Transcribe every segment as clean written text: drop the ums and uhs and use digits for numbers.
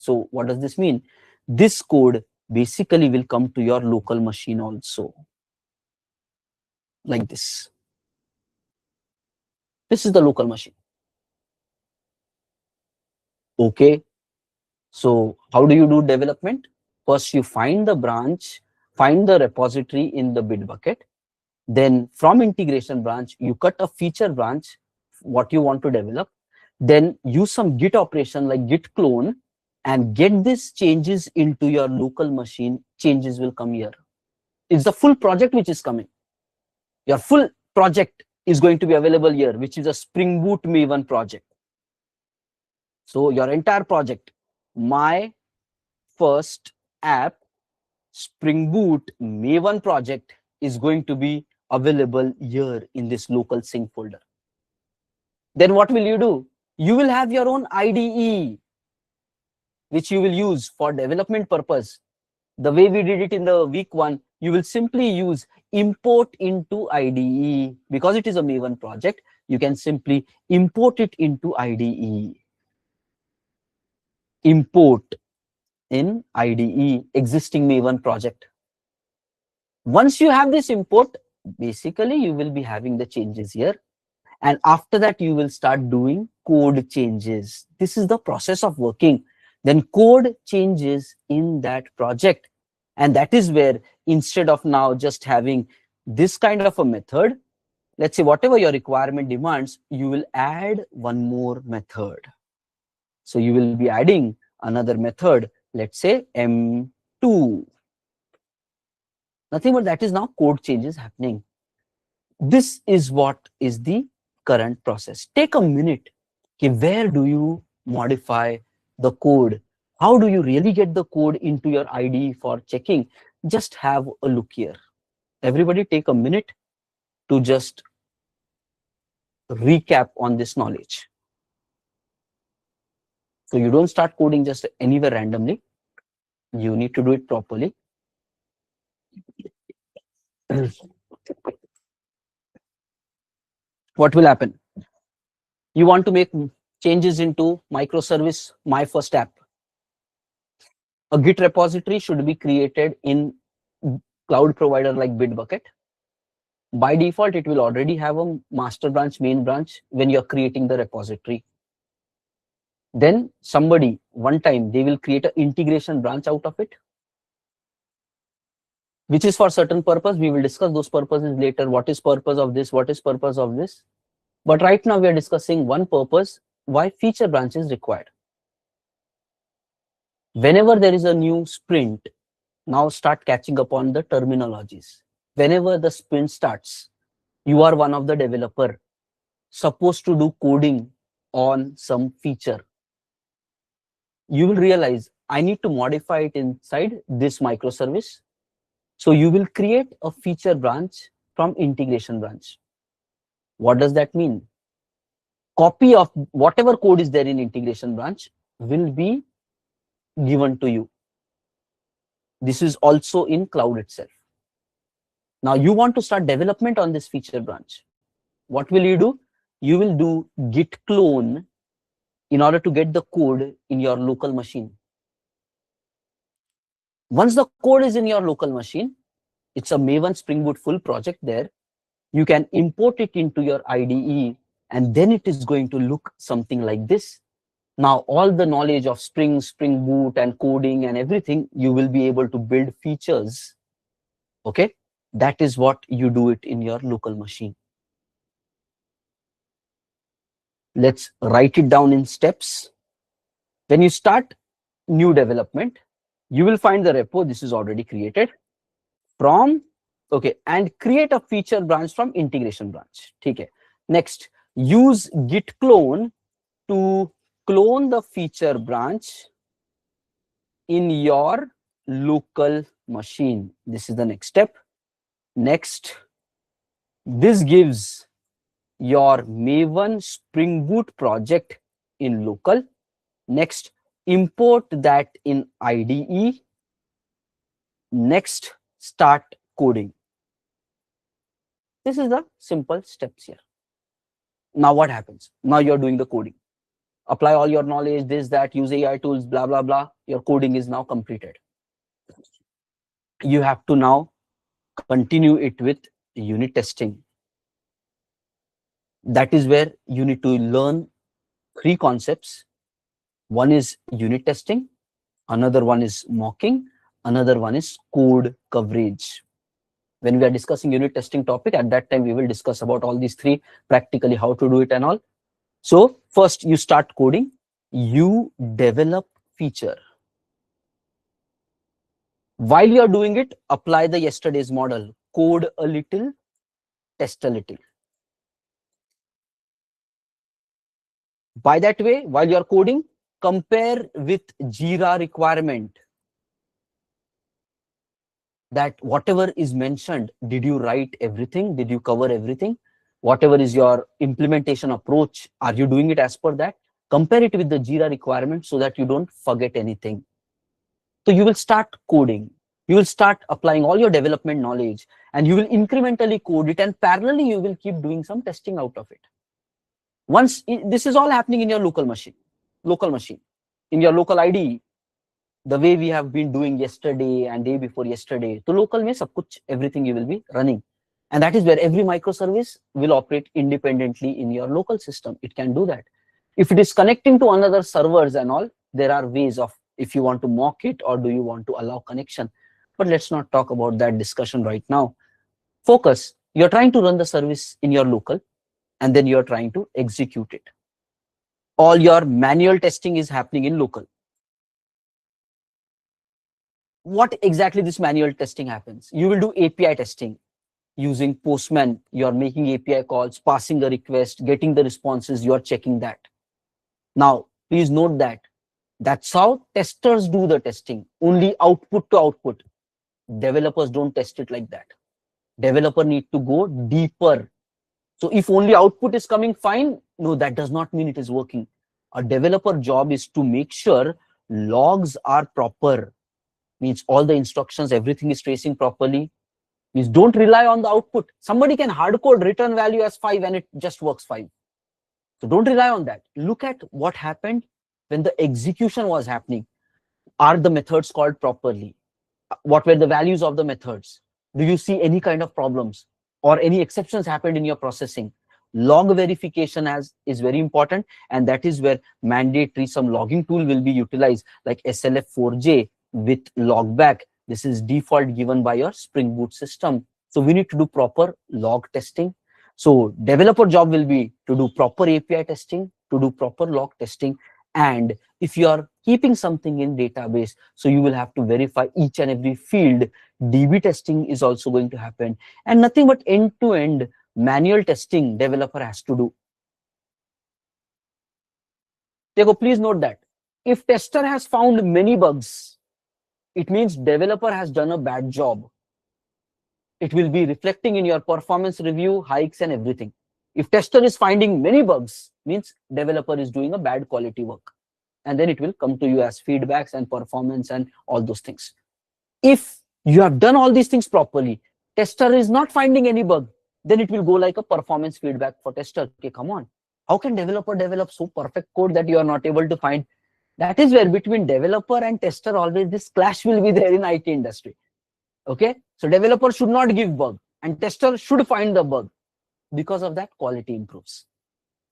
So what does this mean? This code basically will come to your local machine also, like this. This is the local machine. Okay. So how do you do development? First, you find the branch, find the repository in the bid bucket. Then from integration branch, you cut a feature branch, what you want to develop. Then use some Git operation like Git clone and get these changes into your local machine. Changes will come here. It's the full project which is coming. Your full project is going to be available here, which is a Spring Boot Maven project. So your entire project, my first app, Spring Boot Maven project, is going to be available here in this local sync folder. Then what will you do? You will have your own IDE, which you will use for development purpose. The way we did it in the week 1, you will simply use import into IDE. Because it is a Maven project, you can simply import it into IDE. Import in IDE, existing Maven project. Once you have this import, basically you will be having the changes here. And after that, you will start doing code changes. This is the process of working. Then code changes in that project. And that is where instead of now just having this kind of a method, let's say whatever your requirement demands, you will add one more method. So you will be adding another method, let's say M2. Nothing but that is now code changes happening. This is what is the current process. Take a minute. Okay, where do you modify the code? How do you really get the code into your IDE for checking? Just have a look here. Everybody take a minute to just recap on this knowledge. So you don't start coding just anywhere randomly. You need to do it properly. What will happen? You want to make changes into microservice, my first app. A Git repository should be created in cloud provider like Bitbucket. By default, it will already have a master branch, main branch when you're creating the repository. Then somebody, one time, they will create an integration branch out of it, which is for certain purpose. We will discuss those purposes later. What is purpose of this? What is purpose of this? But right now we are discussing one purpose, why feature branch is required. Whenever there is a new sprint, now start catching up on the terminologies. Whenever the sprint starts, you are one of the developer supposed to do coding on some feature. You will realize I need to modify it inside this microservice. So you will create a feature branch from integration branch. What does that mean? Copy of whatever code is there in integration branch will be given to you. This is also in cloud itself. Now you want to start development on this feature branch. What will you do? You will do git clone in order to get the code in your local machine. Once the code is in your local machine, it's a Maven Spring Boot full project there. You can import it into your IDE, and then it is going to look something like this. Now, all the knowledge of Spring Boot and coding and everything, you will be able to build features. Okay, that is what you do it in your local machine. Let's write it down in steps. When you start new development, you will find the repo. This is already created from, okay, and create a feature branch from integration branch. Okay. Next, use git clone to clone the feature branch in your local machine. This is the next step. Next, this gives your Maven Spring Boot project in local. Next, import that in IDE. Next, start coding. This is the simple steps here. Now what happens? Now you're doing the coding. apply all your knowledge, this, that, use AI tools, blah, blah, blah. Your coding is now completed. You have to now continue it with unit testing. That is where you need to learn three concepts. One is unit testing, another one is mocking, another one is code coverage. When we are discussing unit testing topic, at that time we will discuss about all these three, practically how to do it and all. So first you start coding, you develop feature. While you are doing it, apply the yesterday's model, code a little, test a little. By that way, while you are coding, compare with Jira requirement, that whatever is mentioned, did you write everything? Did you cover everything? Whatever is your implementation approach, are you doing it as per that? Compare it with the Jira requirement so that you don't forget anything. So you will start coding. You will start applying all your development knowledge and you will incrementally code it, and parallelly you will keep doing some testing out of it. Once this is all happening in your local machine, in your local IDE, the way we have been doing yesterday and day before yesterday. So local means everything you will be running. And that is where every microservice will operate independently in your local system. It can do that. If it is connecting to another servers and all, there are ways of, if you want to mock it or do you want to allow connection. But let's not talk about that discussion right now. Focus. You're trying to run the service in your local and then you're trying to execute it. All your manual testing is happening in local. What exactly this manual testing happens? You will do API testing using Postman. You're making API calls, passing a request, getting the responses, you're checking that. Now, please note that that's how testers do the testing, only output to output. Developers don't test it like that. Developer need to go deeper. So if only output is coming fine, no, that does not mean it is working. A developer job is to make sure logs are proper, means all the instructions, everything is tracing properly. Means don't rely on the output. Somebody can hard code return value as 5 and it just works 5. So don't rely on that. Look at what happened when the execution was happening. Are the methods called properly? What were the values of the methods? Do you see any kind of problems or any exceptions happened in your processing? Log verification is very important, and that is where mandatory some logging tool will be utilized, like SLF4J with logback. This is default given by your Spring Boot system. So we need to do proper log testing. So developer job will be to do proper API testing, to do proper log testing. And if you are keeping something in database, so you will have to verify each and every field. DB testing is also going to happen, and nothing but end-to-end manual testing developer has to do. Please note that if tester has found many bugs, it means developer has done a bad job. It will be reflecting in your performance review, hikes and everything. If tester is finding many bugs, means developer is doing a bad quality work. And then it will come to you as feedbacks and performance and all those things. If you have done all these things properly, tester is not finding any bug, then it will go like a performance feedback for tester. Okay, come on. How can developer develop so perfect code that you are not able to find? That is where between developer and tester always this clash will be there in IT industry. Okay, so developer should not give bug and tester should find the bug. Because of that, quality improves.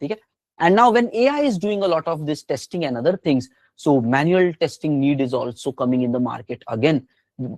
Okay? And now when AI is doing a lot of this testing and other things, so manual testing need is also coming in the market again.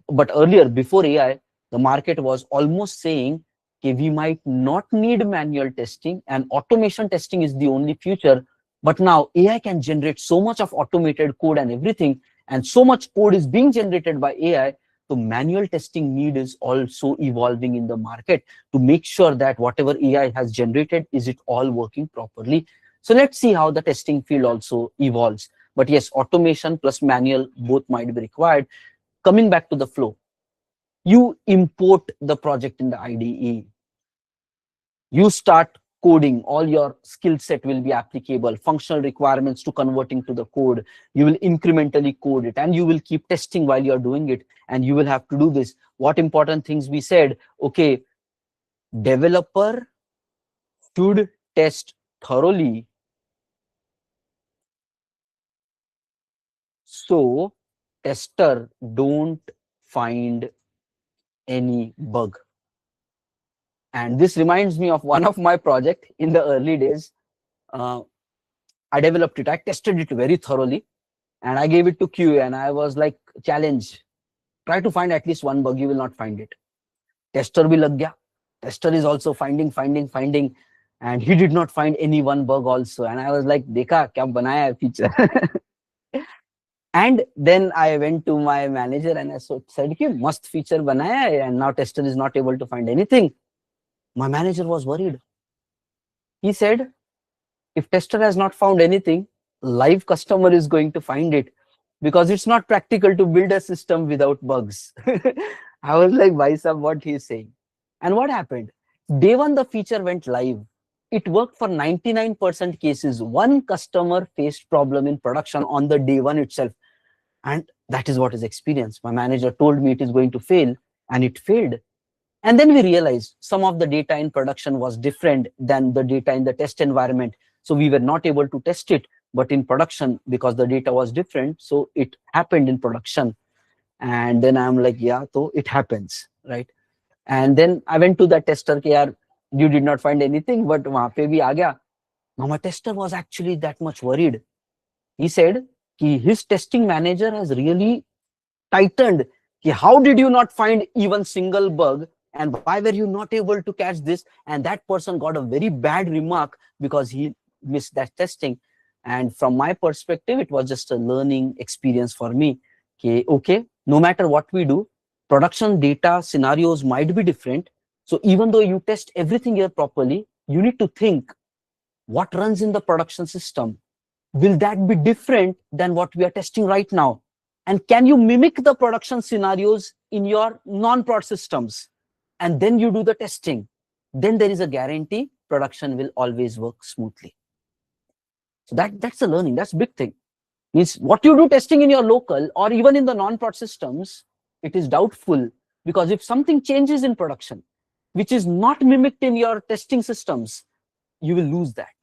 But earlier, before AI, the market was almost saying, okay, we might not need manual testing and automation testing is the only future. But now AI can generate so much of automated code and everything, and so much code is being generated by AI. So manual testing need is also evolving in the market to make sure that whatever AI has generated, is it all working properly? So let's see how the testing field also evolves. But yes, automation plus manual both might be required. Coming back to the flow, you import the project in the IDE. You start coding, all your skill set will be applicable, functional requirements to converting to the code. You will incrementally code it and you will keep testing while you're doing it. And you will have to do this. What important things we said? Okay, developer should test thoroughly So tester don't find any bug. And this reminds me of one of my project in the early days. Uh, I developed it, I tested it very thoroughly, and I gave it to QA, and I was like, challenge, try to find at least one bug, you will not find it. Tester bhi lag gaya. Tester is also finding, and he did not find any one bug also. And I was like, dekha, kya banaya hai feature. And then I went to my manager and I said, ki, mast feature banaya hai, and now tester is not able to find anything. My manager was worried. He said, if tester has not found anything, live customer is going to find it, because it's not practical to build a system without bugs. I was like, why sir, what he's saying? And what happened? Day one, the feature went live. It worked for 99% cases. One customer faced problem in production on the day one itself. And that is what is experienced. My manager told me it is going to fail, and it failed. And then we realized some of the data in production was different than the data in the test environment. So we were not able to test it, but in production, because the data was different, so it happened in production. And then I'm like, yeah, so it happens, right? And then I went to the tester, ki, yaar, you did not find anything, but wahan pe bhi aa gaya. Now my tester was actually that much worried. He said ki his testing manager has really tightened. Ki, how did you not find even single bug? And why were you not able to catch this? And that person got a very bad remark because he missed that testing. And from my perspective, it was just a learning experience for me. Okay, no matter what we do, production data scenarios might be different. So even though you test everything here properly, you need to think what runs in the production system. Will that be different than what we are testing right now? And can you mimic the production scenarios in your non-prod systems? And then you do the testing. Then there is a guarantee production will always work smoothly. So that's a learning. That's a big thing. Means what you do testing in your local or even in the non-prod systems, it is doubtful, because if something changes in production, which is not mimicked in your testing systems, you will lose that.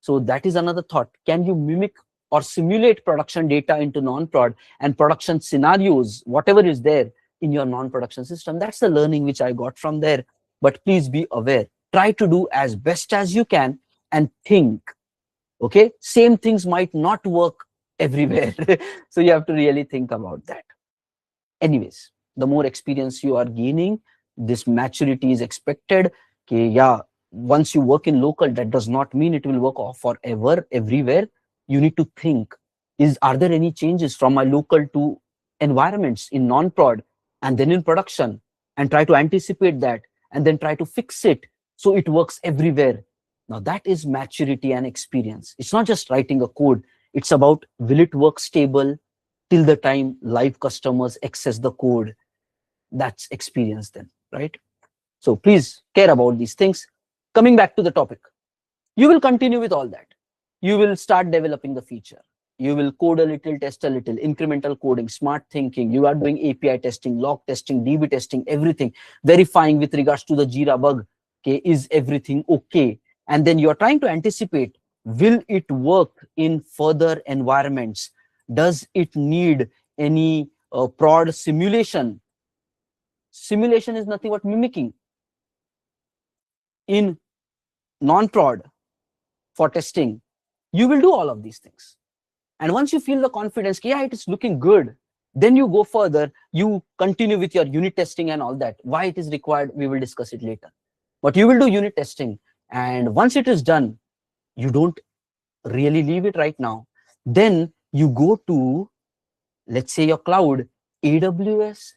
So that is another thought. Can you mimic or simulate production data into non-prod and production scenarios, whatever is there in your non-production system? That's the learning which I got from there. But please be aware. Try to do as best as you can and think. Okay, same things might not work everywhere. So you have to really think about that. Anyways, the more experience you are gaining, this maturity is expected. Okay, yeah, once you work in local, that does not mean it will work forever everywhere. You need to think, are there any changes from my local to environments in non-prod and then in production, and try to anticipate that and then try to fix it so it works everywhere. Now that is maturity and experience. It's not just writing a code. It's about, will it work stable till the time live customers access the code? That's experience then, right? So please care about these things. Coming back to the topic, you will continue with all that. You will start developing the feature. You will code a little, test a little, incremental coding, smart thinking. You are doing API testing, log testing, DB testing, everything, verifying with regards to the Jira bug. Okay, is everything okay? And then you are trying to anticipate, will it work in further environments? Does it need any prod simulation? Simulation is nothing but mimicking. In non-prod for testing, you will do all of these things. And once you feel the confidence, yeah, it is looking good, then you go further, you continue with your unit testing and all that. Why it is required, we will discuss it later. But you will do unit testing. And once it is done, you don't really leave it right now. Then you go to, let's say, your cloud, AWS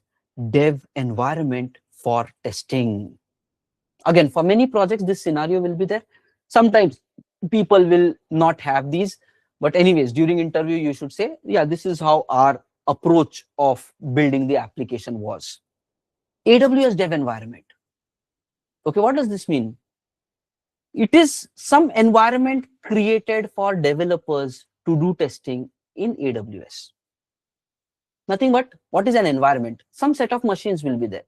dev environment for testing. Again, for many projects, this scenario will be there. Sometimes people will not have these. But anyways, during interview, you should say, yeah, this is how our approach of building the application was. AWS dev environment. Okay, what does this mean? It is some environment created for developers to do testing in AWS. Nothing but, what is an environment? Some set of machines will be there.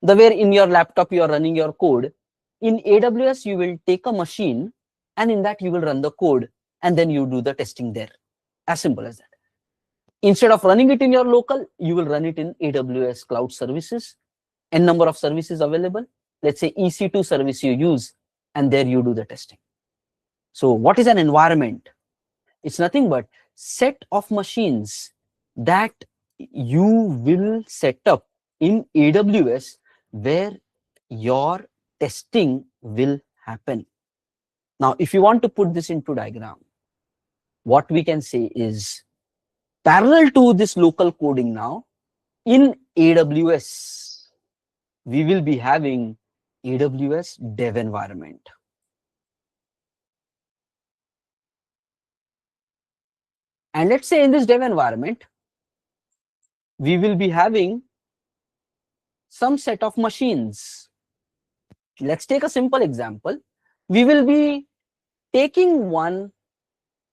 The way in your laptop you are running your code, in AWS you will take a machine and in that you will run the code and then you do the testing there. As simple as that. Instead of running it in your local, you will run it in AWS cloud services, n number of services available. Let's say EC2 service you use, and there you do the testing. So what is an environment? It's nothing but set of machines that you will set up in AWS where your testing will happen. Now, if you want to put this into diagram, what we can say is parallel to this local coding now, in AWS, we will be having AWS dev environment. And let's say in this dev environment, we will be having some set of machines. Let's take a simple example. We will be taking one,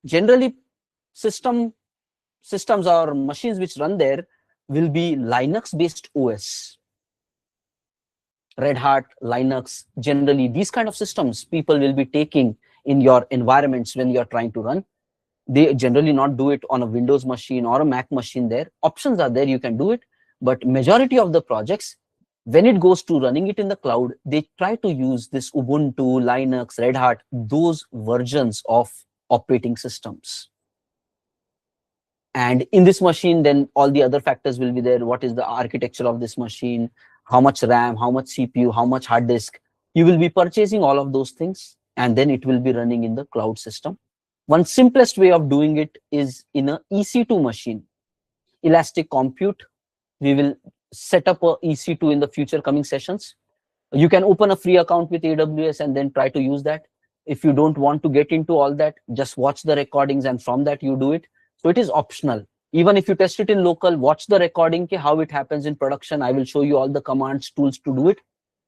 generally systems or machines which run there will be Linux based OS. Red Hat, Linux, generally these kind of systems people will be taking in your environments when you're trying to run. They generally not do it on a Windows machine or a Mac machine there. Options are there, you can do it. But majority of the projects, when it goes to running it in the cloud, they try to use this Ubuntu, Linux, Red Hat, those versions of operating systems. And in this machine, then all the other factors will be there. What is the architecture of this machine? How much RAM, how much CPU, how much hard disk? You will be purchasing all of those things, and then it will be running in the cloud system. One simplest way of doing it is in a EC2 machine. Elastic Compute, we will set up a EC2 in the future coming sessions. You can open a free account with AWS and then try to use that. If you don't want to get into all that, just watch the recordings and from that you do it. So it is optional. Even if you test it in local, watch the recording, how it happens in production. I will show you all the commands, tools to do it.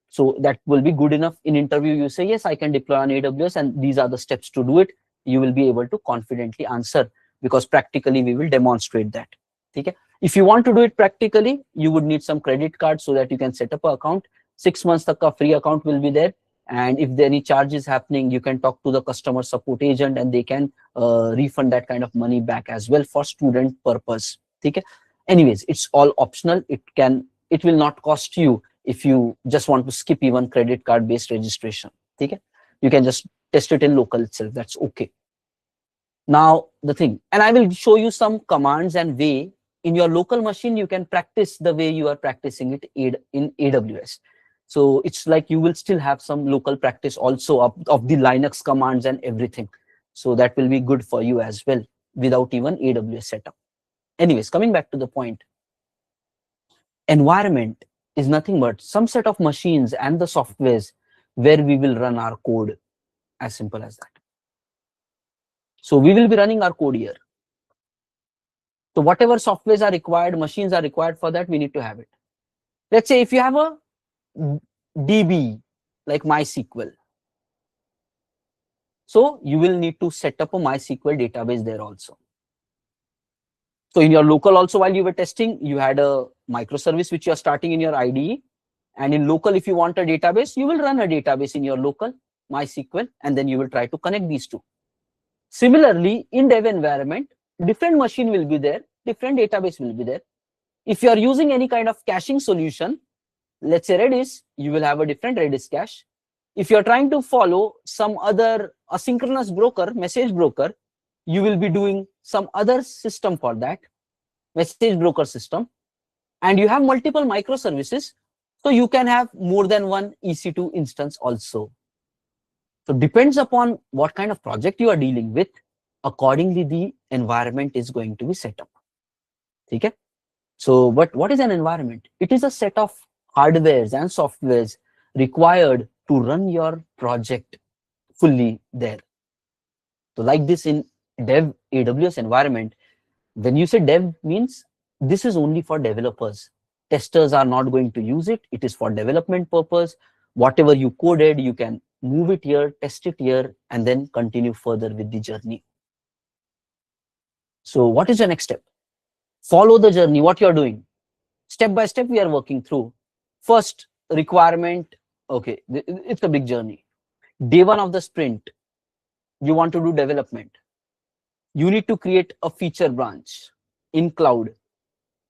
So that will be good enough. In interview, you say, yes, I can deploy on AWS and these are the steps to do it. You will be able to confidently answer because practically we will demonstrate that. Okay? If you want to do it practically, you would need some credit card so that you can set up an account. 6 months tak ka free account will be there. And if there any charges happening, you can talk to the customer support agent and they can refund that kind of money back as well for student purpose. Okay? Anyways, it's all optional. It will not cost you if you just want to skip even credit card based registration. Okay? You can just test it in local itself. That's okay. Now the thing, and I will show you some commands and way in your local machine you can practice the way you are practicing it in AWS. So it's like you will still have some local practice also of the Linux commands and everything. So that will be good for you as well without even AWS setup. Anyways, coming back to the point, environment is nothing but some set of machines and the softwares where we will run our code, as simple as that. So we will be running our code here. So whatever softwares are required, machines are required for that, we need to have it. Let's say if you have a DB like MySQL, so you will need to set up a MySQL database there also. So in your local also, while you were testing, you had a microservice which you are starting in your IDE. And in local, if you want a database, you will run a database in your local MySQL, and then you will try to connect these two. Similarly, in dev environment, different machine will be there, different database will be there. If you are using any kind of caching solution, let's say Redis, you will have a different Redis cache. If you're trying to follow some other asynchronous broker, message broker, you will be doing some other system for that, message broker system. And you have multiple microservices, so you can have more than one EC2 instance also. So depends upon what kind of project you are dealing with, accordingly the environment is going to be set up. Okay? So, but what is an environment? It is a set of hardwares and softwares required to run your project fully there. So like this in dev AWS environment, when you say dev means this is only for developers. Testers are not going to use it. It is for development purpose. Whatever you coded, you can move it here, test it here, and then continue further with the journey. So what is the next step? Follow the journey, what you're doing. Step by step, we are working through. First requirement, okay, it's a big journey. Day one of the sprint, you want to do development. You need to create a feature branch. in cloud.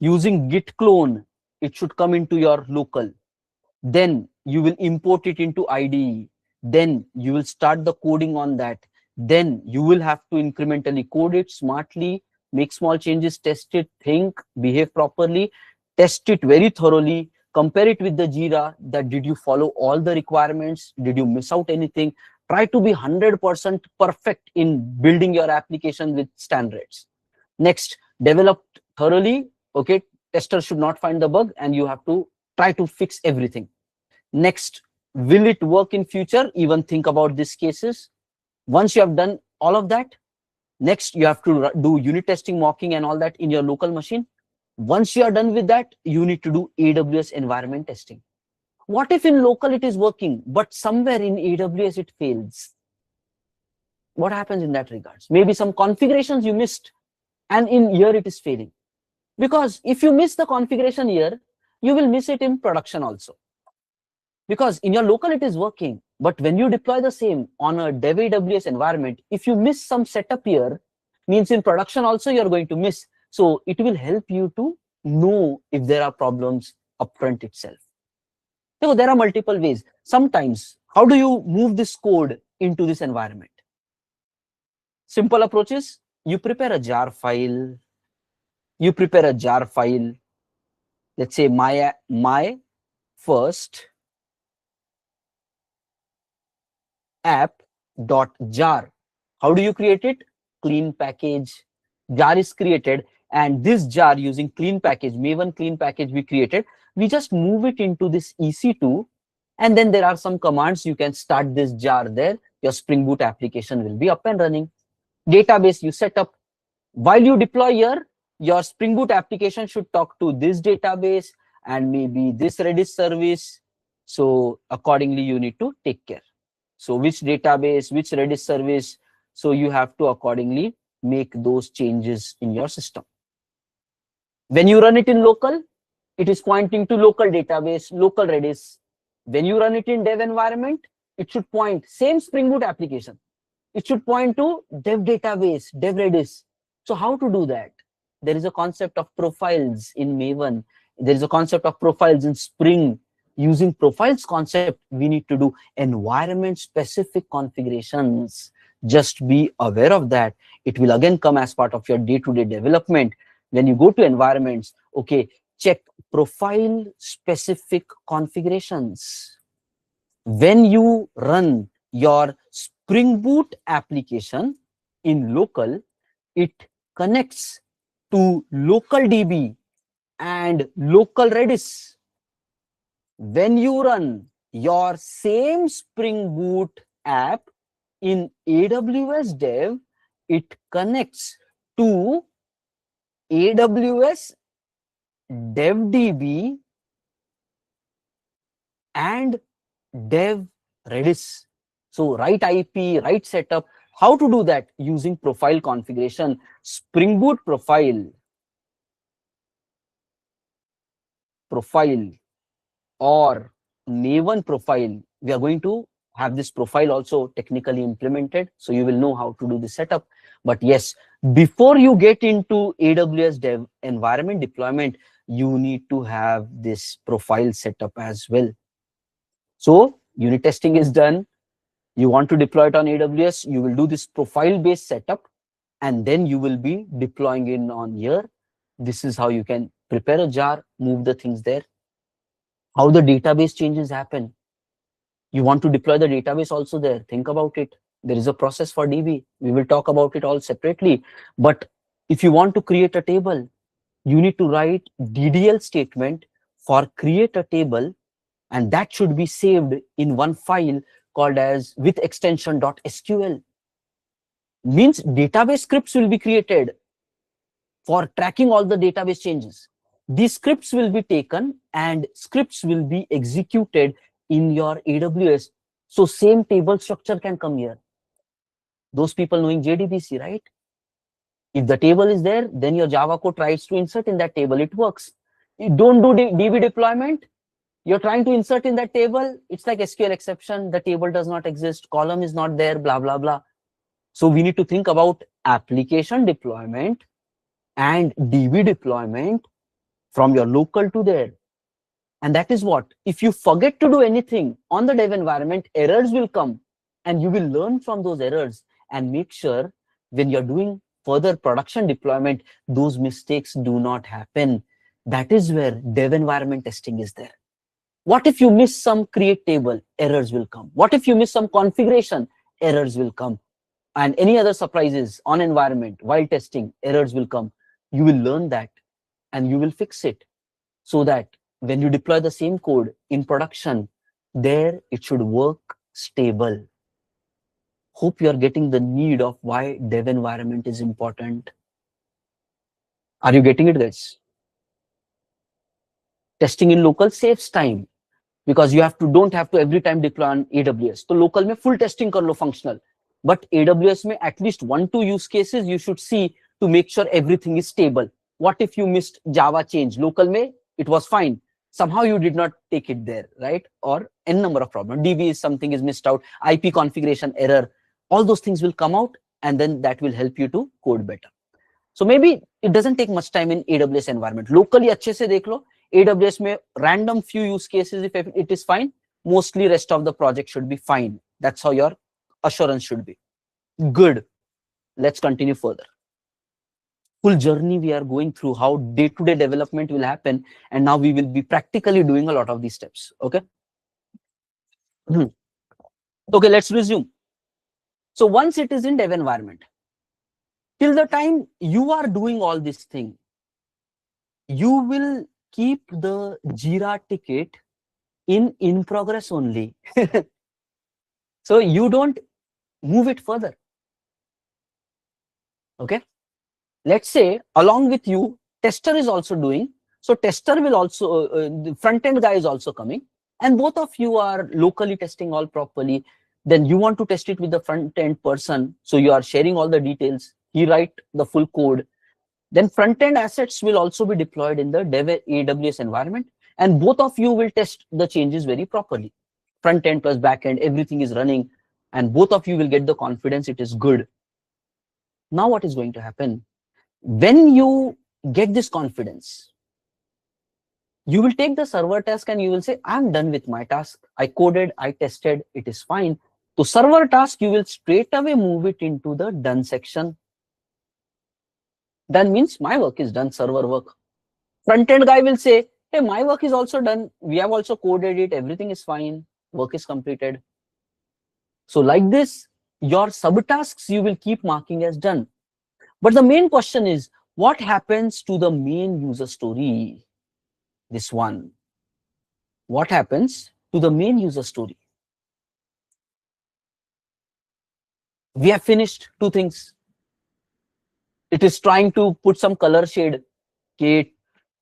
Using git clone, it should come into your local. Then you will import it into IDE. Then you will start the coding on that. Then you will have to incrementally code it smartly, make small changes, test it, think, behave properly, test it very thoroughly, compare it with the Jira, that did you follow all the requirements? Did you miss out anything? Try to be 100% perfect in building your application with standards. Next, develop thoroughly. Okay, tester should not find the bug and you have to try to fix everything. Next, will it work in future? Even think about these cases. Once you have done all of that, next you have to do unit testing, mocking and all that in your local machine. Once you are done with that, you need to do AWS environment testing. What if in local it is working, but somewhere in AWS it fails? What happens in that regards? Maybe some configurations you missed and in here it is failing. Because if you miss the configuration here, you will miss it in production also. Because in your local it is working, but when you deploy the same on a dev AWS environment, if you miss some setup here, means in production also you're going to miss. So it will help you to know if there are problems upfront itself. So there are multiple ways. Sometimes, how do you move this code into this environment? Simple approach is you prepare a jar file. Let's say my first app.jar. How do you create it? Clean package. Jar is created, and this jar using clean package, Maven clean package we created, we just move it into this EC2, and then there are some commands. You can start this jar there. Your Spring Boot application will be up and running. Database you set up. While you deploy here, your Spring Boot application should talk to this database and maybe this Redis service. So accordingly, you need to take care. So which database, which Redis service, so you have to accordingly make those changes in your system. When you run it in local, it is pointing to local database, local Redis. When you run it in dev environment, it should point, same Spring Boot application, it should point to dev database, dev Redis. So how to do that? There is a concept of profiles in Maven. There is a concept of profiles in Spring. Using profiles concept, we need to do environment specific configurations. Just be aware of that. It will again come as part of your day-to-day development. When you go to environments, okay, check profile specific configurations. When you run your Spring Boot application in local, it connects to local DB and local Redis. When you run your same Spring Boot app in AWS Dev, it connects to AWS DevDB and Dev Redis. So right IP, right setup. How to do that? Using profile configuration. Spring Boot profile or Maven profile. We are going to have this profile also technically implemented, so you will know how to do the setup. But yes, before you get into AWS Dev environment deployment, you need to have this profile setup as well. So unit testing is done. You want to deploy it on AWS, you will do this profile-based setup, and then you will be deploying in on here. This is how you can prepare a jar, move the things there. How the database changes happen. You want to deploy the database also there. Think about it. There is a process for DB. We will talk about it all separately. But if you want to create a table, you need to write DDL statement for create a table, and that should be saved in one file called as with extension.sql. Means database scripts will be created for tracking all the database changes. These scripts will be taken and scripts will be executed in your AWS. So same table structure can come here. Those people knowing JDBC, right? If the table is there, then your Java code tries to insert in that table. It works. You don't do DB deployment. You're trying to insert in that table. It's like SQL exception. The table does not exist. Column is not there, blah, blah, blah. So we need to think about application deployment and DB deployment from your local to there. And that is what, if you forget to do anything on the dev environment, errors will come, and you will learn from those errors and make sure when you're doing further production deployment, those mistakes do not happen. That is where dev environment testing is there. What if you miss some create table? Errors will come. What if you miss some configuration? Errors will come. And any other surprises on environment while testing, errors will come. You will learn that and you will fix it, so that when you deploy the same code in production, there it should work stable. Hope you are getting the need of why dev environment is important. Are you getting it, guys? Testing in local saves time, because you don't have to every time deploy on AWS. So local में full testing कर लो functional, but AWS में at least 1-2 use cases you should see to make sure everything is stable. What if you missed Java change? Local में it was fine. Somehow you did not take it there, right? Or n number of problems. DB is something is missed out, IP configuration error. All those things will come out, and then that will help you to code better. So maybe it doesn't take much time in AWS environment. Locally अच्छे से देख लो. AWS में random few use cases, if it is fine, mostly rest of the project should be fine. That's how your assurance should be. Good. Let's continue further. Full journey we are going through, how day-to-day development will happen, and now we will be practically doing a lot of these steps. Okay. Okay, let's resume. So once it is in dev environment, till the time you are doing all this thing, you will keep the Jira ticket in progress only. So you don't move it further. Okay. Let's say along with you, tester is also doing. So tester will also, the front end guy is also coming, and both of you are locally testing all properly. Then you want to test it with the front end person. So you are sharing all the details. He write the full code. Then front end assets will also be deployed in the dev AWS environment, and both of you will test the changes very properly. Front end plus back end, everything is running, and both of you will get the confidence it is good. Now what is going to happen? When you get this confidence, you will take the server task and you will say, I'm done with my task. I coded, I tested, it is fine. So server task, you will straight away move it into the done section. Done means my work is done, server work. Front end guy will say, hey, my work is also done. We have also coded it. Everything is fine. Work is completed. So like this, your subtasks you will keep marking as done. But the main question is, what happens to the main user story? This one. What happens to the main user story? We have finished two things. It is trying to put some color shade. Okay,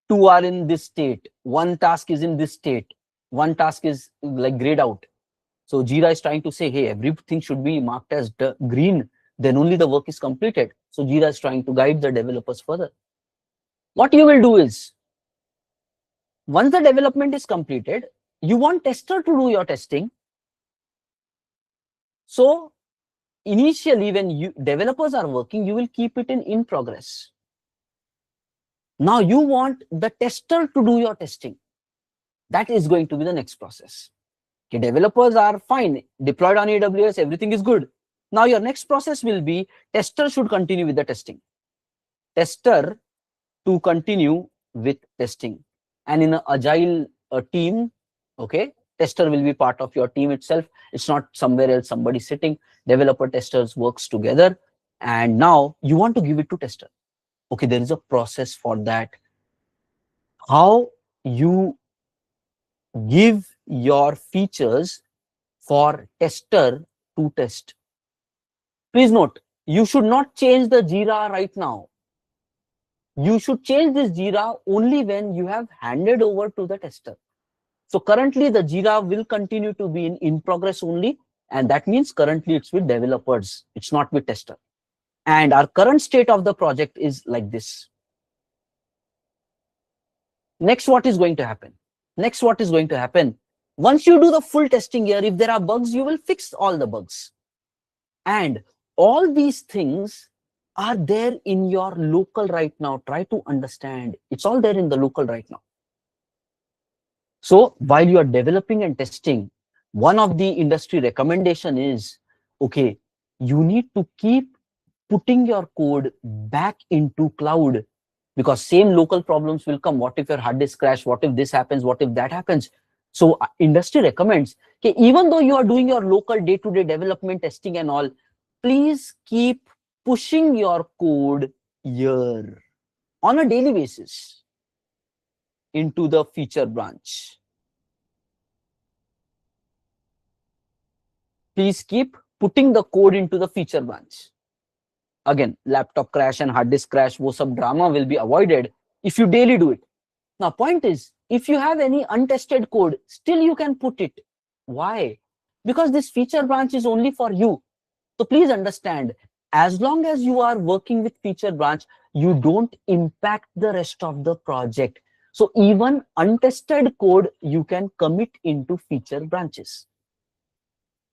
two are in this state. One task is in this state. One task is like grayed out. So Jira is trying to say, hey, everything should be marked as green. Then only the work is completed. So Jira is trying to guide the developers further. What you will do is, once the development is completed, you want tester to do your testing. So initially, when developers are working, you will keep it in progress. Now you want the tester to do your testing. That is going to be the next process. Okay, developers are fine, deployed on AWS, everything is good. Now your next process will be, tester should continue with the testing. Tester to continue with testing. And in an agile team, okay, tester will be part of your team itself. It's not somewhere else, somebody sitting. Developer testers works together, and now you want to give it to tester. Okay, there is a process for that. How you give your features for tester to test. Please note, you should not change the Jira right now. You should change this Jira only when you have handed over to the tester. So currently the Jira will continue to be in progress only, and that means currently it's with developers, it's not with tester. And our current state of the project is like this. Next, what is going to happen? Next, what is going to happen? Once you do the full testing here, if there are bugs, you will fix all the bugs. And all these things are there in your local right now. Try to understand. It's all there in the local right now. So while you are developing and testing, one of the industry recommendation is, okay, you need to keep putting your code back into cloud, because same local problems will come. What if your hard disk crash? What if this happens? What if that happens? So industry recommends, okay, even though you are doing your local day-to-day development testing and all, please keep pushing your code here on a daily basis into the feature branch. Please keep putting the code into the feature branch. Again, laptop crash and hard disk crash, wo sab drama will be avoided if you daily do it. Now, point is, if you have any untested code, still you can put it. Why? Because this feature branch is only for you. So please understand, as long as you are working with feature branch, you don't impact the rest of the project. So even untested code, you can commit into feature branches.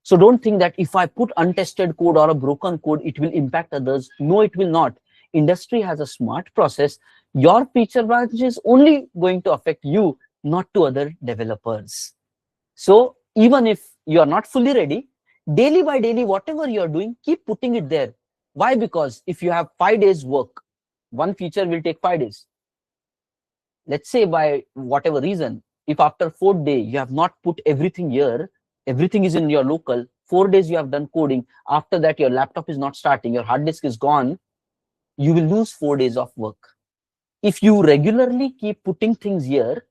So don't think that if I put untested code or a broken code, it will impact others. No, it will not. Industry has a smart process. Your feature branch is only going to affect you, not to other developers. So even if you are not fully ready, daily by daily, whatever you are doing, keep putting it there. Why? Because if you have 5 days work, one feature will take 5 days. Let's say by whatever reason, if after 4th day you have not put everything here, everything is in your local, 4 days you have done coding, after that your laptop is not starting, your hard disk is gone, you will lose 4 days of work. If you regularly keep putting things here,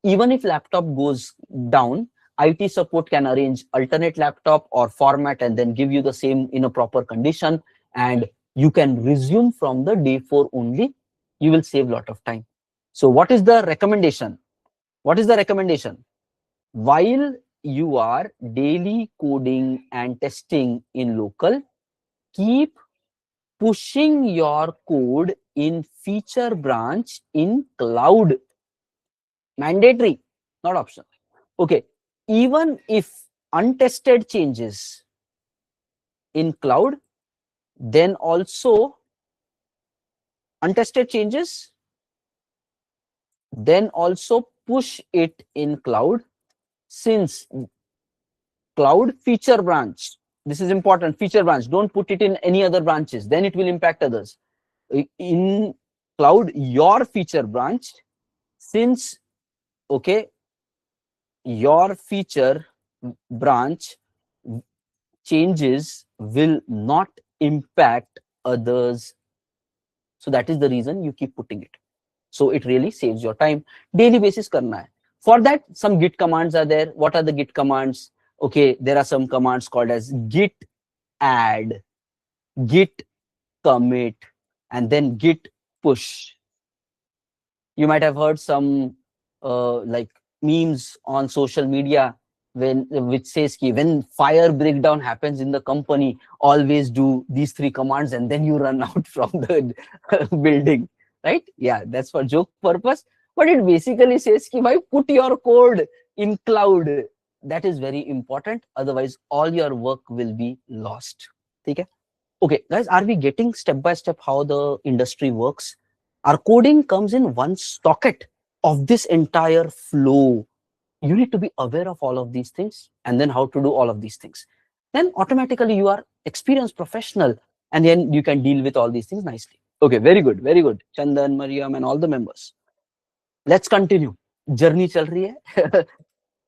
even if laptop goes down, IT support can arrange alternate laptop or format and then give you the same in a proper condition, and you can resume from the day 4 only. You will save a lot of time. So what is the recommendation? What is the recommendation? While you are daily coding and testing in local, keep pushing your code in feature branch in cloud. Mandatory, not optional. Okay, even if untested changes in cloud, then also untested changes, then also push it in cloud, since cloud feature branch, this is important, feature branch, don't put it in any other branches, then it will impact others. In cloud, your feature branch, since, okay, your feature branch changes will not impact others. So that is the reason you keep putting it. So it really saves your time. Daily basis karna hai. For that, some git commands are there. What are the git commands? Okay, there are some commands called as git add, git commit, and then git push. You might have heard some like memes on social media which says ki when fire breakdown happens in the company, always do these 3 commands and then you run out from the building, right? Yeah, that's for joke purpose, but it basically says ki bhai, put your code in cloud. That is very important, otherwise all your work will be lost. Okay? Okay, guys, are we getting step by step how the industry works? Our coding comes in one socket of this entire flow. You need to be aware of all of these things and then how to do all of these things. Then automatically you are experienced professional and then you can deal with all these things nicely. Okay, very good, very good. Chandan, Mariam, and all the members. Let's continue. Journey chal rahi hai.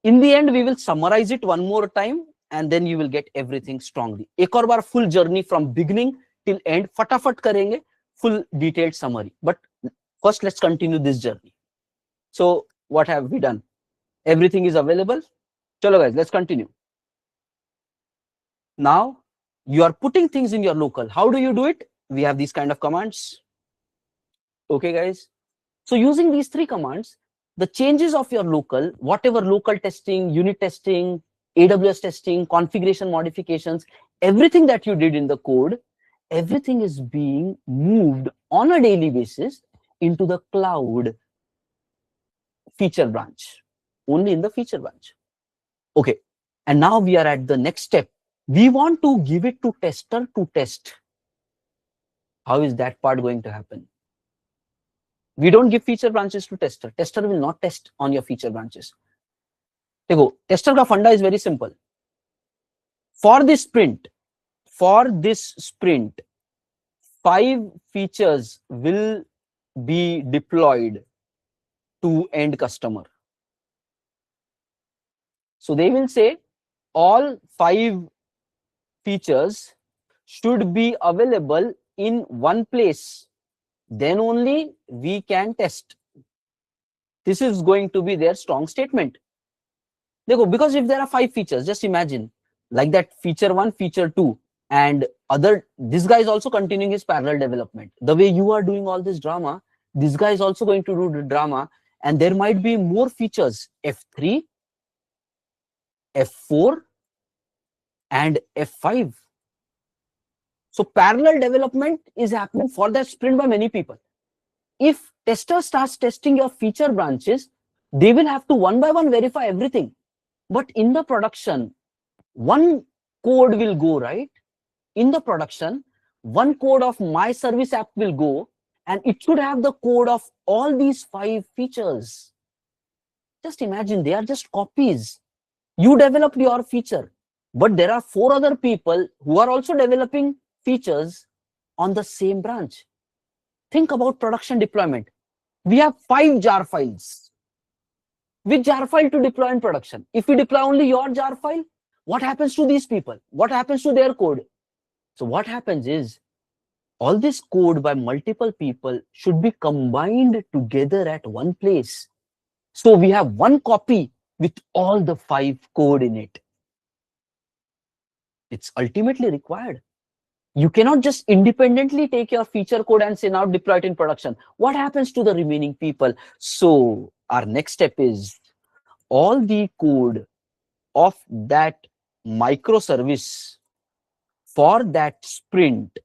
In the end, we will summarize it one more time and then you will get everything strongly. एक और बार full journey from beginning till end फटाफट करेंगे, full detailed summary. But first, let's continue this journey. So what have we done? Everything is available. Chalo guys, let's continue. Now you are putting things in your local. How do you do it? We have these kind of commands. Okay, guys. So using these 3 commands, the changes of your local, whatever local testing, unit testing, AWS testing, configuration modifications, everything that you did in the code, everything is being moved on a daily basis into the cloud feature branch, only in the feature branch. Okay, and now we are at the next step. We want to give it to tester to test. How is that part going to happen? We don't give feature branches to tester. Tester will not test on your feature branches. देखो, tester का funda is very simple. For this sprint, 5 features will be deployed to end customer. So they will say all 5 features should be available in one place. Then only we can test. This is going to be their strong statement. Because if there are 5 features, just imagine like that feature 1, feature 2, and this guy is also continuing his parallel development. The way you are doing all this drama, this guy is also going to do the drama, and there might be more features, F3, F4, and F5. So parallel development is happening for that sprint by many people. If tester starts testing your feature branches, they will have to one by one verify everything. But in the production, one code will go, right? In the production, one code of my service app will go, and it should have the code of all these 5 features. Just imagine, they are just copies. You developed your feature, but there are 4 other people who are also developing features on the same branch. Think about production deployment. We have 5 jar files. Which jar file to deploy in production? If we deploy only your jar file, what happens to these people? What happens to their code? So what happens is, all this code by multiple people should be combined together at one place. So we have one copy with all the 5 code in it. It's ultimately required. You cannot just independently take your feature code and say, now deploy it in production. What happens to the remaining people? So our next step is, all the code of that microservice for that sprint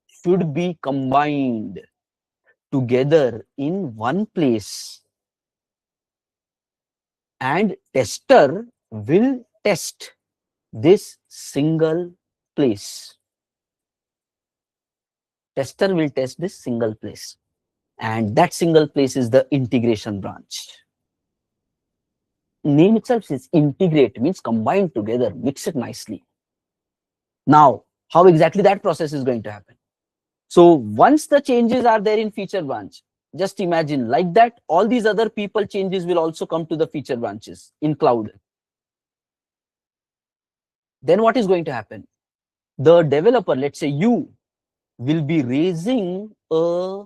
should be combined together in one place, and tester will test this single place. Tester will test this single place, and that single place is the integration branch. Name itself says integrate, means combine together, mix it nicely. Now, how exactly that process is going to happen? So once the changes are there in feature branch, just imagine like that, all these other people changes will also come to the feature branches in cloud. Then what is going to happen? The developer, let's say you, will be raising a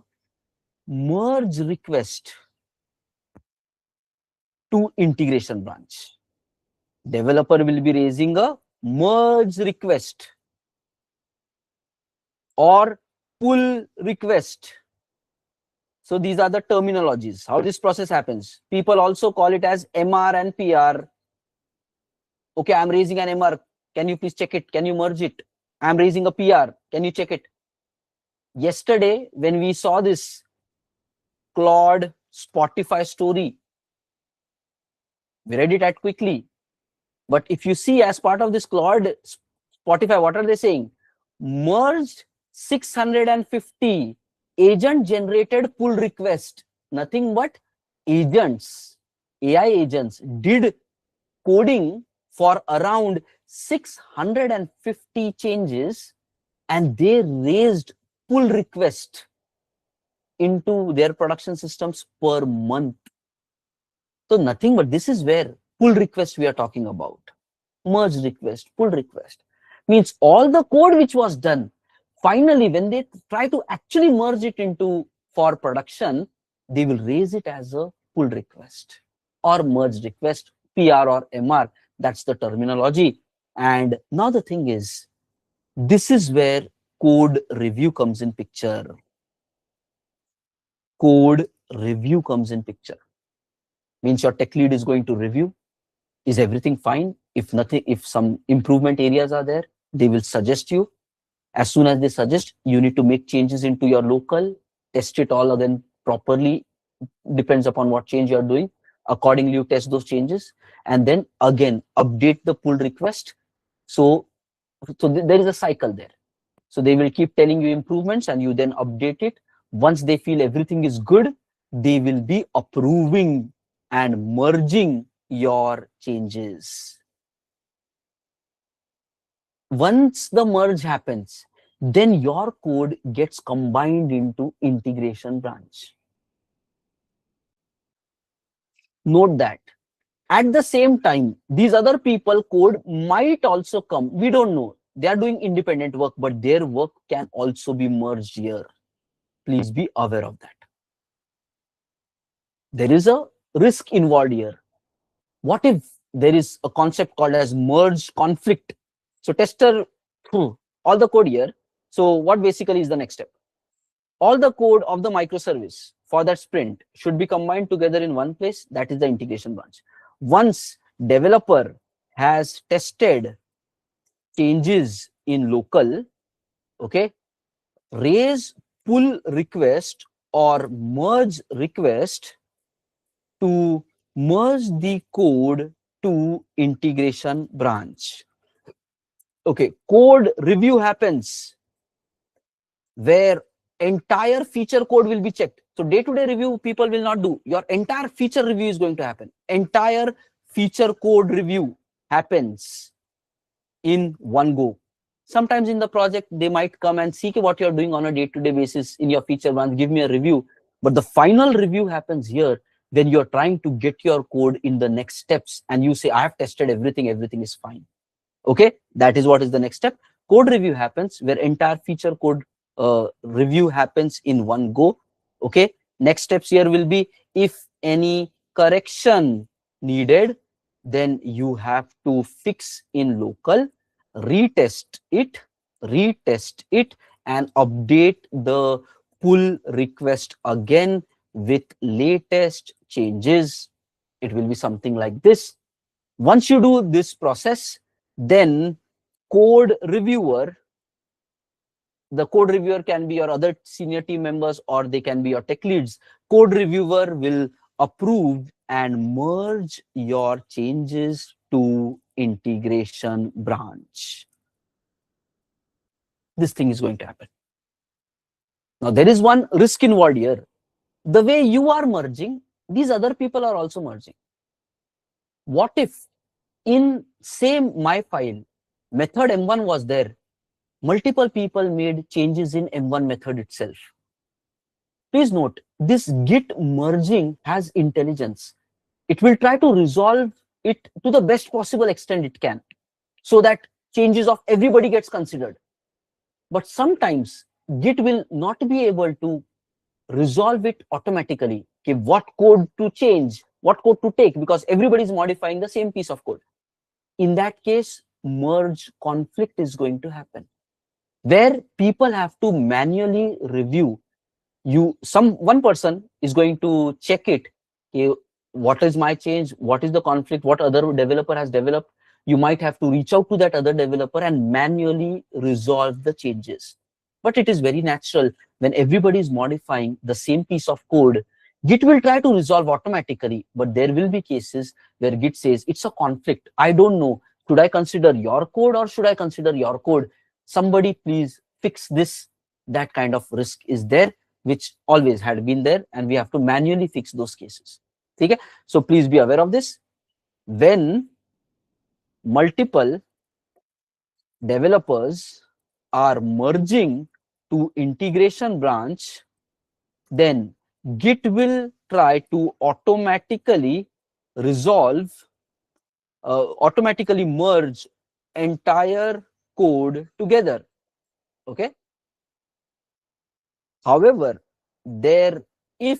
merge request to integration branch. Developer will be raising a merge request or pull request. So these are the terminologies, how this process happens. People also call it as MR and PR. Okay, I'm raising an MR. Can you please check it? Can you merge it? I'm raising a PR. Can you check it? Yesterday, when we saw this Claude Spotify story, we read it at quickly. But if you see, as part of this Claude Spotify, what are they saying? Merged 650 agent generated pull request. Nothing but agents, AI agents did coding for around 650 changes, and they raised pull request into their production systems per month. So nothing but, this is where pull request we are talking about. Merge request, pull request means all the code which was done, finally when they try to actually merge it into for production, they will raise it as a pull request or merge request, PR or MR. That's the terminology. And now the thing is, this is where code review comes in picture. Code review comes in picture. Means your tech lead is going to review. Is everything fine? If nothing, if some improvement areas are there, they will suggest you. As soon as they suggest, you need to make changes into your local, test it all again properly. Depends upon what change you are doing. Accordingly, you test those changes, and then again update the pull request. So there is a cycle there. So they will keep telling you improvements and you then update it. Once they feel everything is good, they will be approving and merging your changes. Once the merge happens, then your code gets combined into integration branch. Note that. At the same time, these other people code might also come. We don't know. They are doing independent work, but their work can also be merged here. Please be aware of that. There is a risk involved here. What if there is a concept called as merge conflict? So tester all the code here. So what basically is the next step? All the code of the microservice for that sprint should be combined together in one place. That is the integration branch. Once developer has tested changes in local, okay, raise pull request or merge request to merge the code to integration branch. Okay, code review happens where entire feature code will be checked. So day-to-day review people will not do. Your entire feature review is going to happen. Entire feature code review happens in one go. Sometimes in the project, they might come and see what you're doing on a day-to-day basis in your feature branch, give me a review. But the final review happens here when you're trying to get your code in the next steps and you say, I have tested everything, everything is fine. Okay, that is what is the next step. Code review happens where entire feature code review happens in one go. Okay, next steps here will be if any correction needed, then you have to fix in local, retest it, and update the pull request again with latest changes. It will be something like this. Once you do this process, then code reviewer, the code reviewer can be your other senior team members or they can be your tech leads. Code reviewer will approve and merge your changes to integration branch. This thing is going to happen. Now there is one risk involved here. The way you are merging, these other people are also merging. What if in same my file, method M1 was there, multiple people made changes in M1 method itself? Please note, this Git merging has intelligence. It will try to resolve it to the best possible extent it can, so that changes of everybody gets considered. But sometimes Git will not be able to resolve it automatically. Okay, what code to change, what code to take, because everybody is modifying the same piece of code. In that case, merge conflict is going to happen, where people have to manually review. One person is going to check it. Okay, what is my change? What is the conflict? What other developer has developed? You might have to reach out to that other developer and manually resolve the changes. But it is very natural when everybody is modifying the same piece of code. Git will try to resolve automatically, but there will be cases where Git says it's a conflict. I don't know. Should I consider your code or should I consider your code? Somebody please fix this. That kind of risk is there, which always had been there, and we have to manually fix those cases. Okay? So please be aware of this. When multiple developers are merging to integration branch, then Git will try to automatically resolve, automatically merge entire code together. Okay. However, if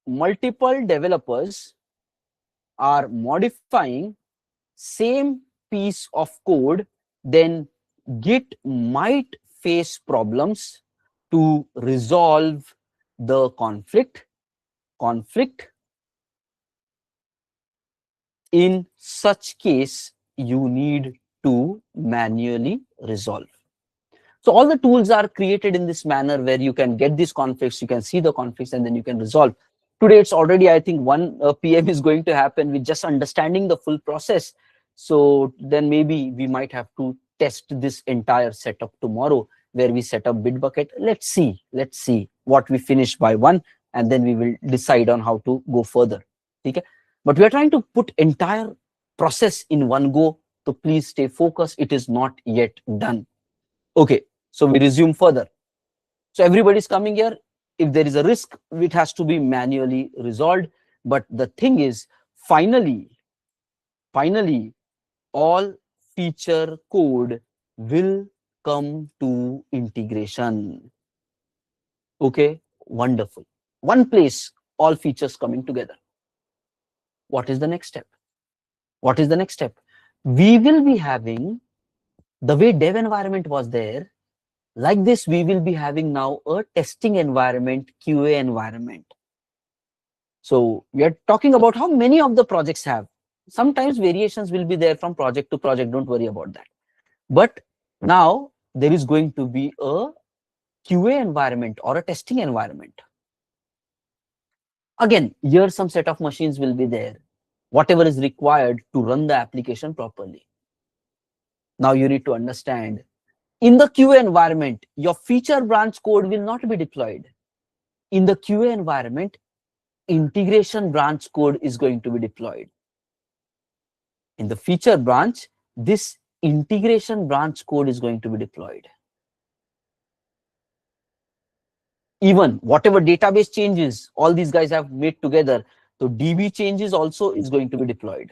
multiple developers are modifying same piece of code, then Git might face problems to resolve the conflict. In such case, you need to manually resolve. So all the tools are created in this manner where you can get these conflicts, you can see the conflicts, and then you can resolve. Today, it's already, I think, 1 PM is going to happen with just understanding the full process. So then maybe we might have to test this entire setup tomorrow where we set up Bitbucket. Let's see what we finish by 1, and then we will decide on how to go further. Okay? But we are trying to put entire process in one go, so please stay focused. It is not yet done. Okay, so we resume further. So everybody's coming here. If there is a risk, it has to be manually resolved. But the thing is, finally, all feature code will come to integration. Okay, wonderful. One place, all features coming together. What is the next step? What is the next step? We will be having, the way dev environment was there, like this, we will be having now a testing environment, QA environment. So we are talking about how many of the projects have. Sometimes variations will be there from project to project. Don't worry about that. But now there is going to be a QA environment or a testing environment. Again, here some set of machines will be there. Whatever is required to run the application properly. Now you need to understand, in the QA environment, your feature branch code will not be deployed. In the QA environment, integration branch code is going to be deployed. In the feature branch, this integration branch code is going to be deployed. Even whatever database changes, all these guys have made together, so DB changes also is going to be deployed.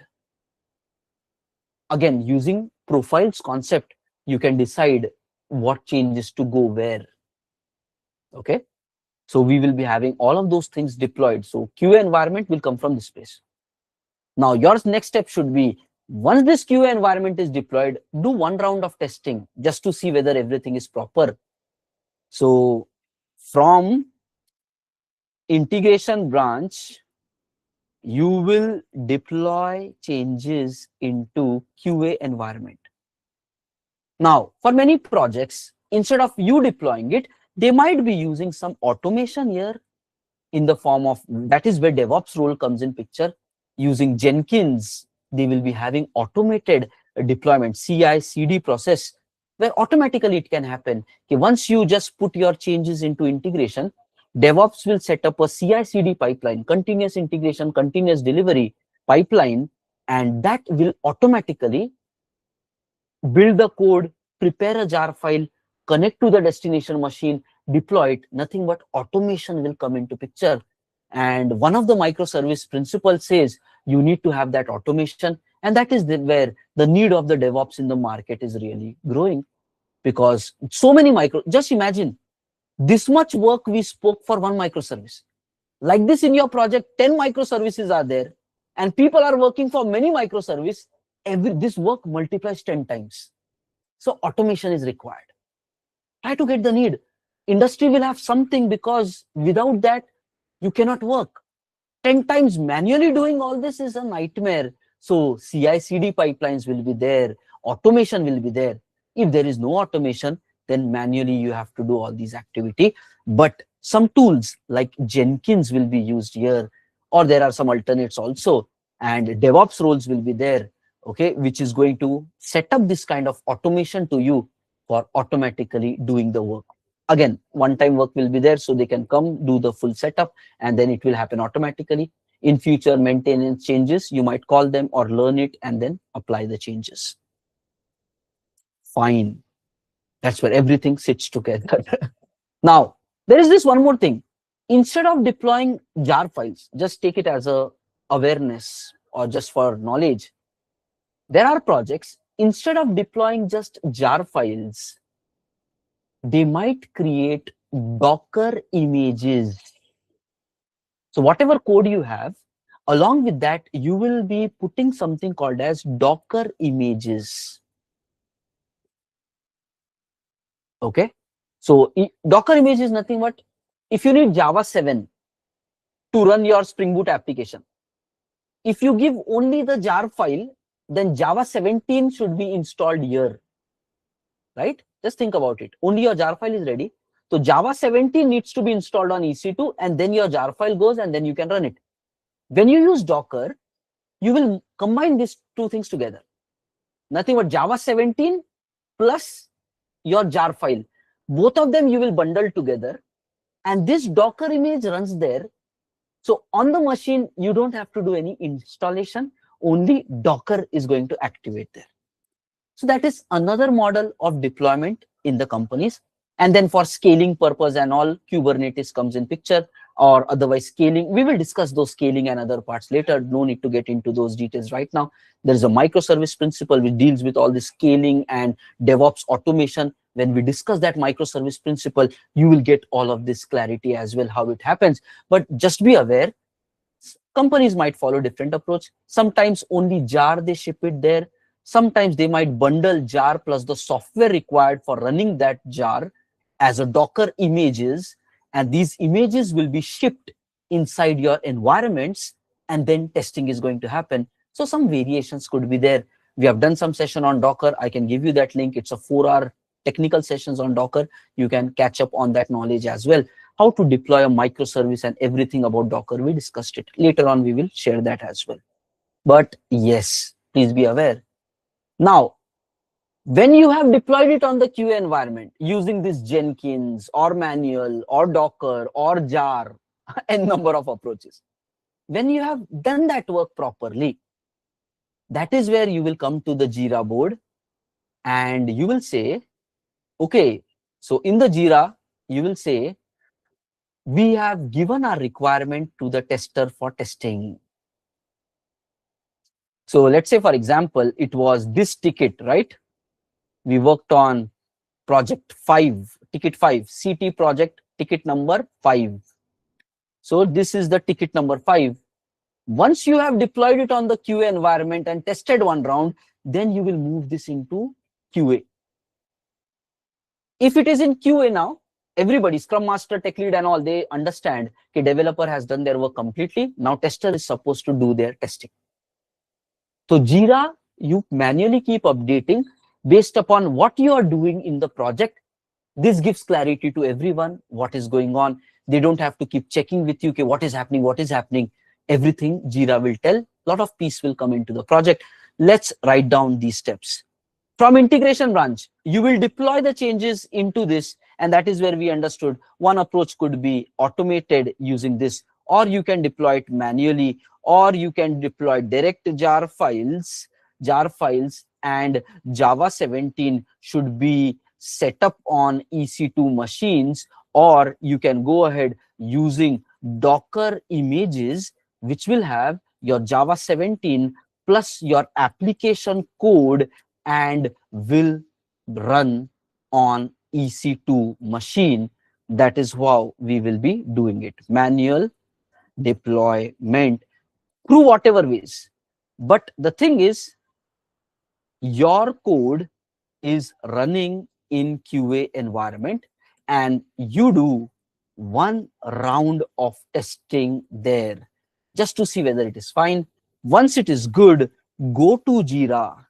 Again, using profiles concept, you can decide what changes to go where. Okay, so we will be having all of those things deployed. So QA environment will come from this place. Now your next step should be, once this QA environment is deployed, do one round of testing just to see whether everything is proper. So from integration branch, you will deploy changes into QA environment. Now, for many projects, instead of you deploying it, they might be using some automation here in the form of, that is where DevOps role comes in picture. Using Jenkins, they will be having automated deployment, CI/CD process, where automatically it can happen. Okay, once you just put your changes into integration, DevOps will set up a CI/CD pipeline, continuous integration, continuous delivery pipeline, and that will automatically build the code, prepare a jar file, connect to the destination machine, deploy it. Nothing but automation will come into picture. And one of the microservice principles says you need to have that automation, and that is where the need of the DevOps in the market is really growing, because so many just imagine this much work we spoke for one microservice. Like this in your project, 10 microservices are there, and people are working for many microservices. This work multiplies 10 times. So automation is required. Try to get the need. Industry will have something, because without that, you cannot work. 10 times manually doing all this is a nightmare. So CI/CD pipelines will be there. Automation will be there. If there is no automation, then manually you have to do all these activity. But some tools like Jenkins will be used here, or there are some alternates also, and DevOps roles will be there, okay, which is going to set up this kind of automation to you for automatically doing the work. Again, one-time work will be there, so they can come do the full setup, and then it will happen automatically. In future maintenance changes, you might call them or learn it and then apply the changes. Fine. That's where everything sits together. Now, there is this one more thing. Instead of deploying jar files, just take it as a awareness or just for knowledge. There are projects, instead of deploying just jar files, they might create Docker images. So whatever code you have, along with that, you will be putting something called as Docker images. Okay. So Docker image is nothing but, if you need Java 7 to run your Spring Boot application, if you give only the jar file, then Java 17 should be installed here, right? Just think about it. Only your jar file is ready. So Java 17 needs to be installed on EC2, and then your jar file goes, and then you can run it. When you use Docker, you will combine these two things together. Nothing but Java 17 plus your jar file. Both of them you will bundle together, and this Docker image runs there. So on the machine, you don't have to do any installation, only Docker is going to activate there. So that is another model of deployment in the companies. And then for scaling purpose and all, Kubernetes comes in picture, or otherwise scaling. We will discuss those scaling and other parts later. No need to get into those details right now. There is a microservice principle which deals with all the scaling and DevOps automation. When we discuss that microservice principle, you will get all of this clarity as well, how it happens. But just be aware, companies might follow different approach. Sometimes only jar they ship it there. Sometimes they might bundle jar plus the software required for running that jar as a Docker images, and these images will be shipped inside your environments, and then testing is going to happen. So some variations could be there. We have done some session on Docker. I can give you that link. It's a 4-hour technical sessions on Docker. You can catch up on that knowledge as well. How to deploy a microservice and everything about Docker, we discussed it. Later on, we will share that as well. But yes, please be aware. Now, when you have deployed it on the QA environment using this Jenkins or manual or Docker or jar, n number of approaches, when you have done that work properly, that is where you will come to the Jira board and you will say, okay, so in the Jira, you will say, we have given our requirement to the tester for testing. So let's say, for example, it was this ticket, right? We worked on project 5, ticket 5, CT project, ticket number 5. So this is the ticket number 5. Once you have deployed it on the QA environment and tested one round, then you will move this into QA. If it is in QA now, everybody, Scrum Master, Tech Lead and all, they understand the developer has done their work completely. Now tester is supposed to do their testing. So Jira, you manually keep updating based upon what you are doing in the project. This gives clarity to everyone, what is going on. They don't have to keep checking with you, okay, what is happening, what is happening. Everything Jira will tell. A lot of peace will come into the project. Let's write down these steps. From integration branch, you will deploy the changes into this, and that is where we understood one approach could be automated using this, or you can deploy it manually, or you can deploy direct jar files, and Java 17 should be set up on EC2 machines, or you can go ahead using Docker images, which will have your Java 17 plus your application code and will run on EC2 machine. That is how we will be doing it. Manual deployment through whatever ways. But the thing is, your code is running in QA environment and you do one round of testing there just to see whether it is fine. Once it is good, go to Jira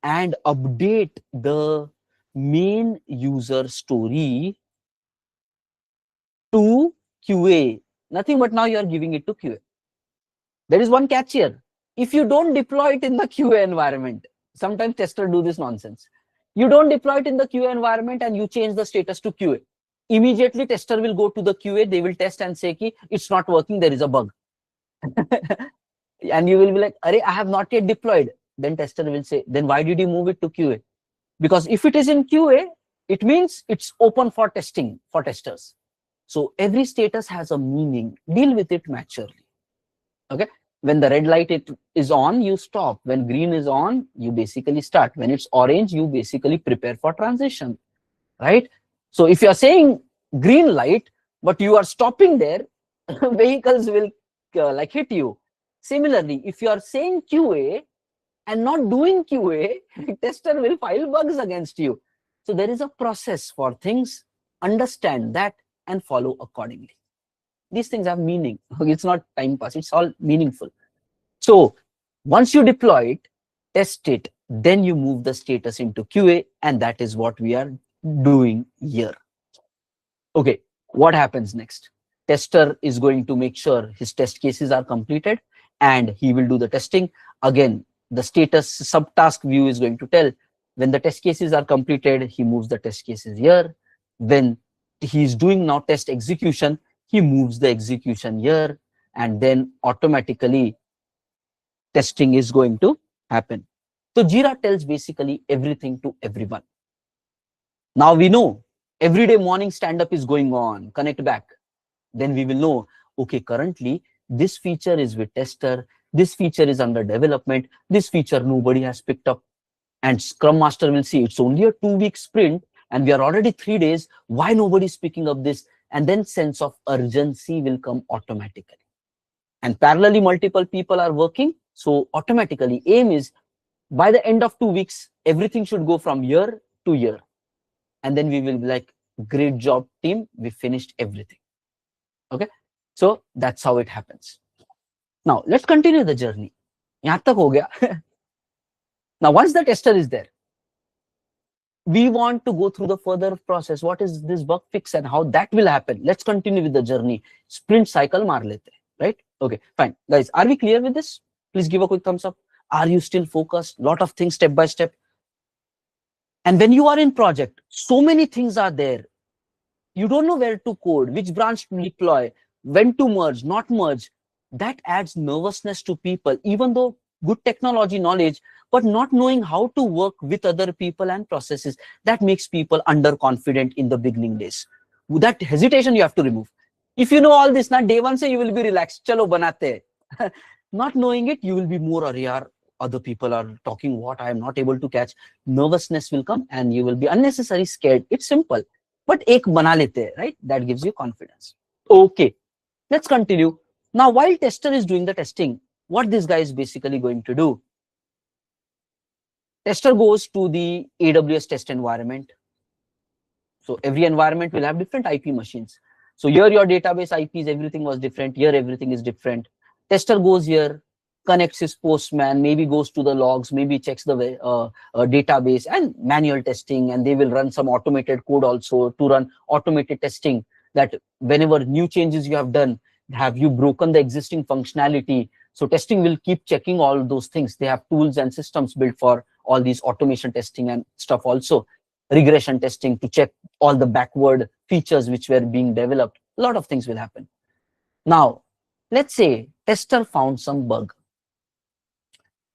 and update the main user story to QA. Nothing but now you are giving it to QA. There is one catch here. If you don't deploy it in the QA environment, sometimes testers do this nonsense. You don't deploy it in the QA environment and you change the status to QA. Immediately tester will go to the QA, they will test and say, it's not working, there is a bug. And you will be like, Arey, I have not yet deployed. Then tester will say, then why did you move it to QA? Because if it is in QA, it means it's open for testing for testers. So every status has a meaning. Deal with it maturely. Okay. When the red light is on, you stop. When green is on, you basically start. When it's orange, you basically prepare for transition, right? So if you are saying green light, but you are stopping there, vehicles will like hit you. Similarly, if you are saying QA and not doing QA, tester will file bugs against you. So there is a process for things. Understand that and follow accordingly. These things have meaning. It's not time pass. It's all meaningful. So once you deploy it, test it, then you move the status into QA, and that is what we are doing here. Okay, what happens next? Tester is going to make sure his test cases are completed, and he will do the testing. Again, the status subtask view is going to tell when the test cases are completed, he moves the test cases here. When he's doing now test execution, he moves the execution here, and then automatically testing is going to happen. So Jira tells basically everything to everyone. Now we know every day morning stand up is going on, connect back. Then we will know, okay, currently this feature is with tester, this feature is under development, this feature nobody has picked up. And Scrum Master will see it's only a 2-week sprint and we are already 3 days. Why nobody is picking up this? And then sense of urgency will come automatically. And parallelly, multiple people are working. So automatically, aim is by the end of 2 weeks, everything should go from year to year. And then we will be like, great job, team. We finished everything. Okay. So that's how it happens. Now, let's continue the journey. Yahan tak ho gaya. Now, once the tester is there, we want to go through the further process. What is this bug fix and how that will happen? Let's continue with the journey. Sprint cycle maar lete, right? Okay, fine. Guys, are we clear with this? Please give a quick thumbs up. Are you still focused? Lot of things step by step. And when you are in project, so many things are there. You don't know where to code, which branch to deploy, when to merge, not merge. That adds nervousness to people, even though good technology knowledge, but not knowing how to work with other people and processes. That makes people underconfident in the beginning days. That hesitation you have to remove. If you know all this, now day one say you will be relaxed. Chalo banate. Not knowing it, you will be more aware. Other people are talking what I am not able to catch. Nervousness will come and you will be unnecessarily scared. It's simple. But ek bana lete, right? That gives you confidence. Okay, let's continue. Now, while tester is doing the testing, what this guy is basically going to do? Tester goes to the AWS test environment. So every environment will have different IP machines. So here your database IPs, everything was different. Here everything is different. Tester goes here, connects his Postman, maybe goes to the logs, maybe checks the database and manual testing, and they will run some automated code also to run automated testing, that whenever new changes you have done, have you broken the existing functionality? So testing will keep checking all those things. They have tools and systems built for all these automation testing and stuff also. Regression testing to check all the backward features which were being developed. A lot of things will happen. Now, let's say tester found some bug.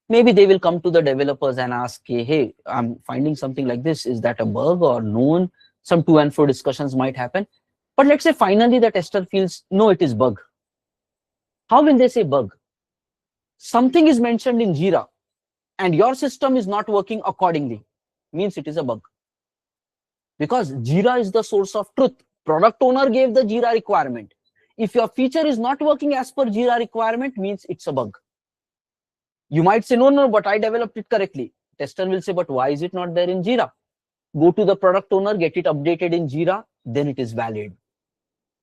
Maybe they will come to the developers and ask, hey, I'm finding something like this. Is that a bug or known? Some to and fro discussions might happen. But let's say finally the tester feels, no, it is bug. How will they say bug? Something is mentioned in Jira and your system is not working accordingly. Means it is a bug. Because Jira is the source of truth. Product owner gave the Jira requirement. If your feature is not working as per Jira requirement, means it's a bug. You might say, no, but I developed it correctly. Tester will say, but why is it not there in Jira? Go to the product owner, get it updated in Jira, then it is valid.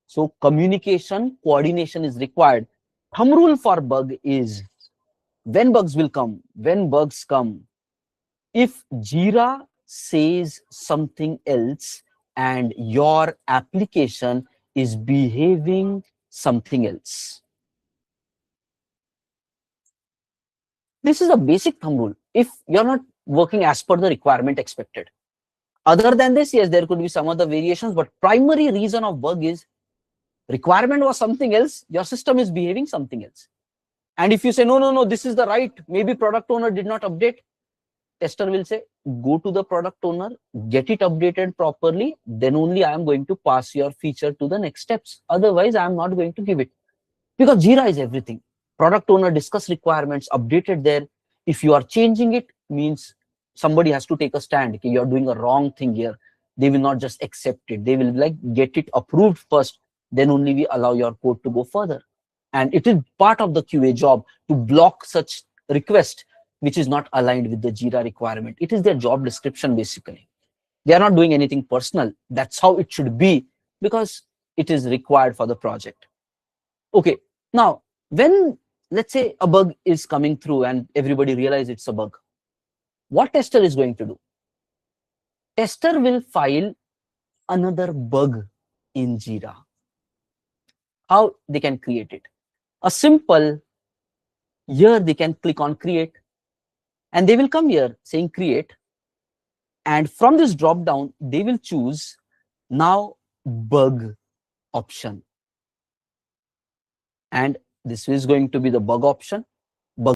So communication, coordination is required. Thumb rule for bug is, when bugs will come, when bugs come, if Jira says something else and your application is behaving something else. This is a basic thumb rule. If you're not working as per the requirement expected. Other than this, yes, there could be some other variations, but primary reason of bug is requirement was something else, your system is behaving something else. And if you say, no, this is the right, maybe product owner did not update, tester will say, go to the product owner, get it updated properly, then only I am going to pass your feature to the next steps. Otherwise, I am not going to give it. Because Jira is everything. Product owner discuss requirements, updated there. If you are changing it, means somebody has to take a stand. Okay, you're doing a wrong thing here. They will not just accept it. They will like get it approved first. Then only we allow your code to go further. And it is part of the QA job to block such request which is not aligned with the Jira requirement. It is their job description basically. They are not doing anything personal. That's how it should be because it is required for the project. Okay, now when let's say a bug is coming through and everybody realizes it's a bug, what tester is going to do? Tester will file another bug in Jira. How they can create it? A simple, here they can click on create and they will come here saying create, and from this drop down they will choose Now bug option, and this is going to be the bug option.